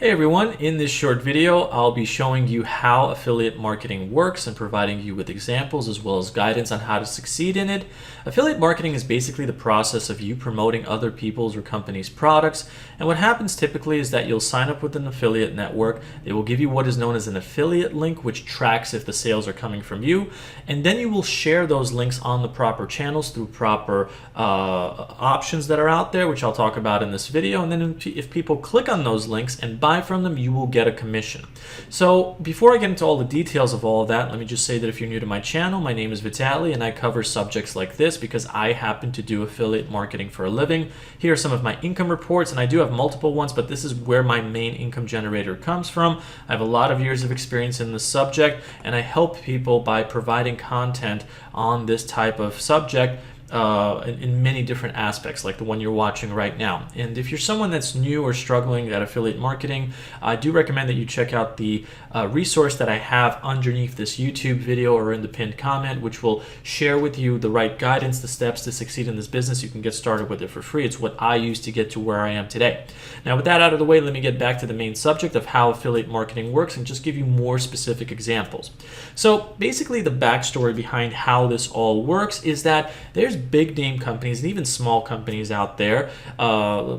Hey everyone, in this short video I'll be showing you how affiliate marketing works and providing you with examples as well as guidance on how to succeed in it. Affiliate marketing is basically the process of you promoting other people's or companies' products, and what happens typically is that you'll sign up with an affiliate network. They will give you what is known as an affiliate link, which tracks if the sales are coming from you, and then you will share those links on the proper channels through proper options that are out there, which I'll talk about in this video. And then if people click on those links and buy from them, you will get a commission. So before I get into all the details of all of that, let me just say that if you're new to my channel, my name is Vitaly and I cover subjects like this because I happen to do affiliate marketing for a living. Here are some of my income reports, and I do have multiple ones, but this is where my main income generator comes from. I have a lot of years of experience in this subject, and I help people by providing content on this type of subject in many different aspects, like the one you're watching right now. And if you're someone that's new or struggling at affiliate marketing, I do recommend that you check out the resource that I have underneath this YouTube video or in the pinned comment, which will share with you the right guidance, the steps to succeed in this business. You can get started with it for free. It's what I use to get to where I am today. Now, with that out of the way, let me get back to the main subject of how affiliate marketing works and just give you more specific examples. So basically, the backstory behind how this all works is that there's big name companies and even small companies out there.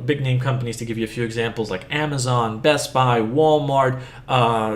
Big name companies, to give you a few examples, like Amazon, Best Buy, Walmart,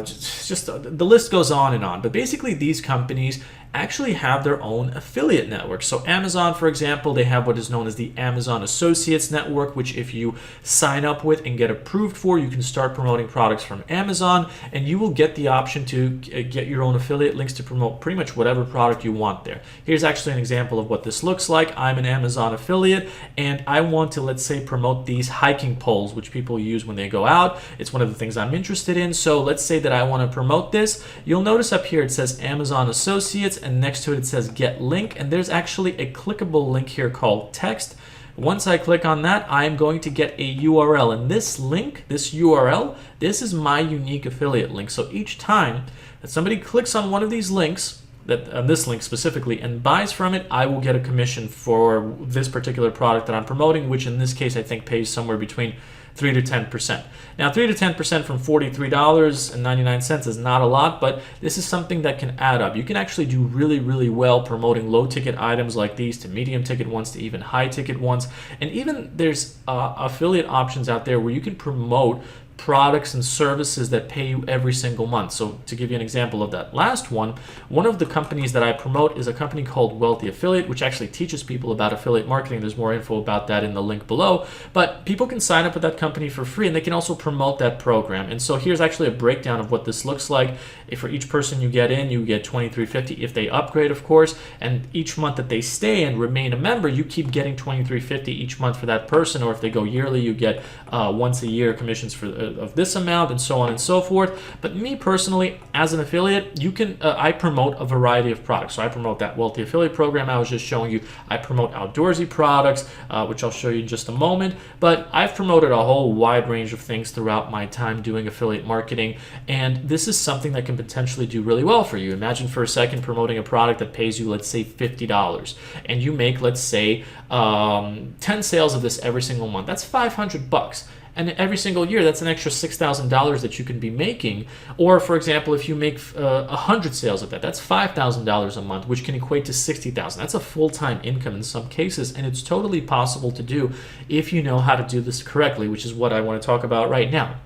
just the list goes on and on. But basically, these companies actually have their own affiliate network. So Amazon, for example, they have what is known as the Amazon Associates Network, which if you sign up with and get approved for, you can start promoting products from Amazon, and you will get the option to get your own affiliate links to promote pretty much whatever product you want there. Here's actually an example of what this looks like. I'm an Amazon affiliate, and I want to, let's say, promote these hiking poles, which people use when they go out. It's one of the things I'm interested in. So let's say that I want to promote this. You'll notice up here it says Amazon Associates, and next to it says get link, and there's actually a clickable link here called text. Once I click on that, I'm going to get a URL, and this link, this URL, this is my unique affiliate link. So each time that somebody clicks on one of these links, this link specifically, and buys from it, I will get a commission for this particular product that I'm promoting, which in this case I think pays somewhere between 3 to 10%. Now, 3 to 10% from $43.99 is not a lot, but this is something that can add up. You can actually do really, really well promoting low ticket items like these to medium ticket ones to even high ticket ones. And even there's affiliate options out there where you can promote products and services that pay you every single month. So to give you an example of that last one of the companies that I promote is a company called Wealthy Affiliate, which actually teaches people about affiliate marketing. There's more info about that in the link below, but people can sign up with that company for free and they can also promote that program. And so here's actually a breakdown of what this looks like. If for each person you get in, you get $23.50 if they upgrade, of course, and each month that they stay and remain a member, you keep getting $23.50 each month for that person. Or if they go yearly, you get once a year commissions for of this amount, and so on and so forth. But me personally, as an affiliate, you can I promote a variety of products. So I promote that Wealthy Affiliate program I was just showing you. I promote outdoorsy products, which I'll show you in just a moment. But I've promoted a whole wide range of things throughout my time doing affiliate marketing, and this is something that can potentially do really well for you. Imagine for a second promoting a product that pays you, let's say, $50, and you make, let's say, 10 sales of this every single month. That's $500. And every single year, that's an extra $6,000 that you can be making. Or, for example, if you make 100 sales of that, that's $5,000 a month, which can equate to $60,000. That's a full-time income in some cases, and it's totally possible to do if you know how to do this correctly, which is what I want to talk about right now.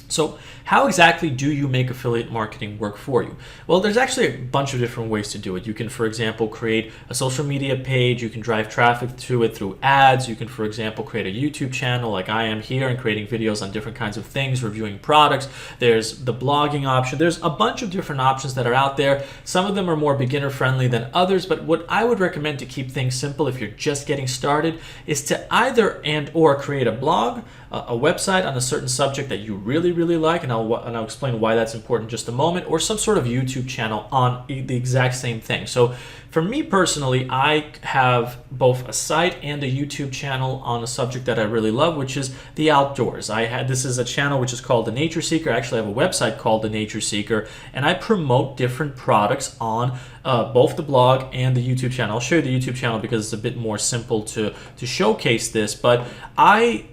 So how exactly do you make affiliate marketing work for you? Well, there's actually a bunch of different ways to do it. You can, for example, create a social media page. You can drive traffic to it through ads. You can, for example, create a YouTube channel like I am here and creating videos on different kinds of things, reviewing products. There's the blogging option. There's a bunch of different options that are out there. Some of them are more beginner friendly than others, but what I would recommend to keep things simple if you're just getting started is to either and or create a blog, a website on a certain subject that you really, really like, and I'll explain why that's important in just a moment, or some sort of YouTube channel on the exact same thing. So for me personally, I have both a site and a YouTube channel on a subject that I really love, which is the outdoors. This is a channel which is called The Nature Seeker. I actually have a website called The Nature Seeker, and I promote different products on both the blog and the YouTube channel. I'll show you the YouTube channel because it's a bit more simple to showcase this, but I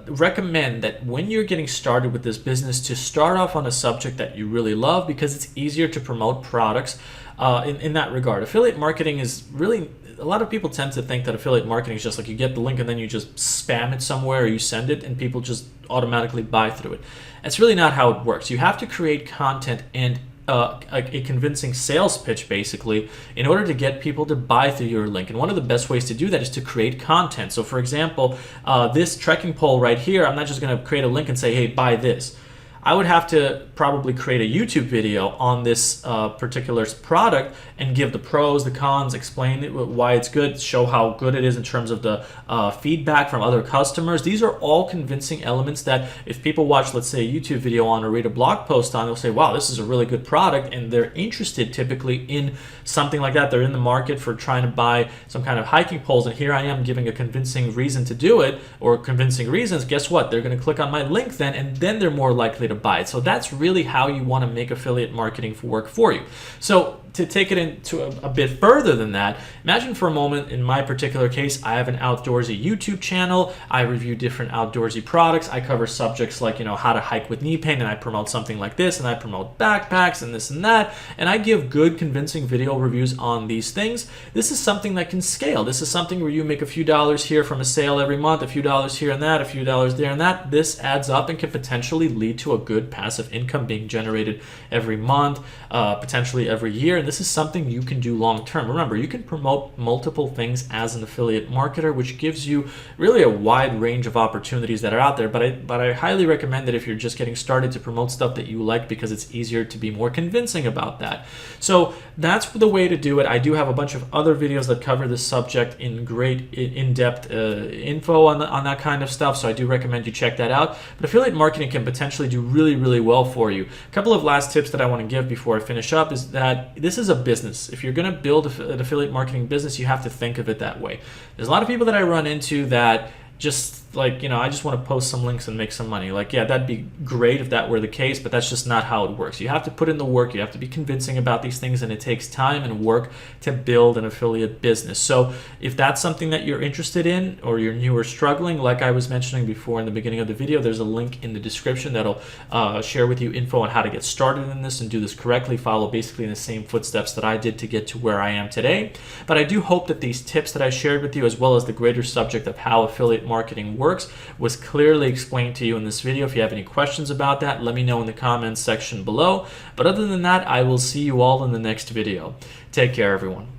recommend that when you're getting started with this business, business to start off on a subject that you really love, because it's easier to promote products in that regard. Affiliate marketing is really, a lot of people tend to think that affiliate marketing is just like you get the link and then you just spam it somewhere, or you send it and people just automatically buy through it. That's really not how it works. You have to create content and a convincing sales pitch, basically, in order to get people to buy through your link. And one of the best ways to do that is to create content. So for example, this trekking pole right here, I'm not just going to create a link and say, hey, buy this. I would have to probably create a YouTube video on this particular product and give the pros, the cons, explain why it's good, show how good it is in terms of the feedback from other customers. These are all convincing elements that if people watch, let's say, a YouTube video on or read a blog post on, they'll say, wow, this is a really good product, and they're interested typically in something like that. They're in the market for trying to buy some kind of hiking poles, and here I am giving a convincing reason to do it, or convincing reasons. Guess what? They're going to click on my link then, and then they're more likely to buy it. So that's really how you want to make affiliate marketing work for you. So to take it into a bit further than that, imagine for a moment, in my particular case, I have an outdoorsy YouTube channel. I review different outdoorsy products. I cover subjects like, how to hike with knee pain, and I promote something like this, and I promote backpacks and this and that, and I give good, convincing video reviews on these things. This is something that can scale. This is something where you make a few dollars here from a sale every month, a few dollars here and that, a few dollars there and that. This adds up and can potentially lead to a good passive income being generated every month, potentially every year. And this is something you can do long term. Remember, you can promote multiple things as an affiliate marketer, which gives you really a wide range of opportunities that are out there. But I highly recommend that if you're just getting started, to promote stuff that you like, because it's easier to be more convincing about that. So that's the way to do it. I do have a bunch of other videos that cover this subject in great in-depth info on that kind of stuff. So I do recommend you check that out. But affiliate marketing can potentially do really, really well for you. A couple of last tips that I want to give before I finish up is that this is a business. If you're going to build an affiliate marketing business, you have to think of it that way. There's a lot of people that I run into that just like, I just want to post some links and make some money. Like, yeah, that'd be great if that were the case, but that's just not how it works. You have to put in the work. You have to be convincing about these things, and it takes time and work to build an affiliate business. So if that's something that you're interested in, or you're new or struggling, like I was mentioning before in the beginning of the video, there's a link in the description that'll share with you info on how to get started in this and do this correctly, follow basically in the same footsteps that I did to get to where I am today. But I do hope that these tips that I shared with you, as well as the greater subject of how affiliate marketing works, was clearly explained to you in this video. If you have any questions about that, let me know in the comments section below. But other than that, I will see you all in the next video. Take care, everyone.